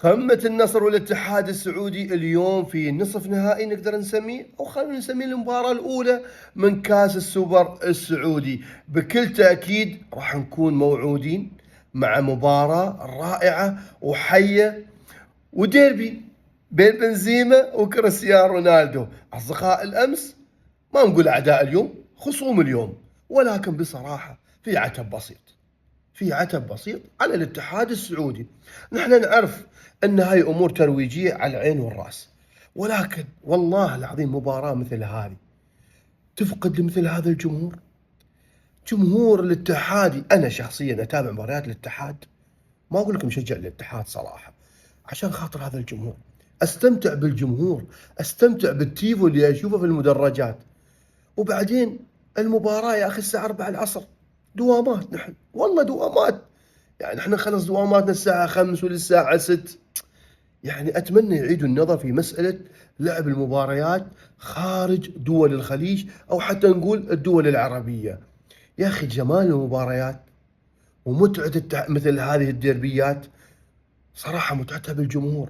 قمة النصر والاتحاد السعودي اليوم في نصف نهائي نقدر نسميه، أو خلينا نسميه المباراة الأولى من كأس السوبر السعودي. بكل تأكيد راح نكون موعودين مع مباراة رائعة وحية وديربي بين بنزيما وكريستيانو رونالدو، أصدقاء الأمس، ما نقول أعداء اليوم، خصوم اليوم. ولكن بصراحة في عتب بسيط على الاتحاد السعودي. نحن نعرف أن هاي أمور ترويجية على العين والرأس، ولكن والله العظيم مباراة مثل هذه تفقد لمثل هذا الجمهور. جمهور الاتحادي، أنا شخصيا أتابع مباريات الاتحاد، ما أقول لكم مشجع الاتحاد صراحة، عشان خاطر هذا الجمهور أستمتع بالجمهور، أستمتع بالتيفو اللي أشوفه في المدرجات. وبعدين المباراة يا أخي الساعة 4 العصر، دوامات، نحن والله دوامات، يعني احنا خلص دواماتنا الساعة 5 وللساعة 6. يعني أتمنى يعيدوا النظر في مسألة لعب المباريات خارج دول الخليج، أو حتى نقول الدول العربية. يا أخي جمال المباريات ومتعة مثل هذه الديربيات صراحة متعتها بالجمهور.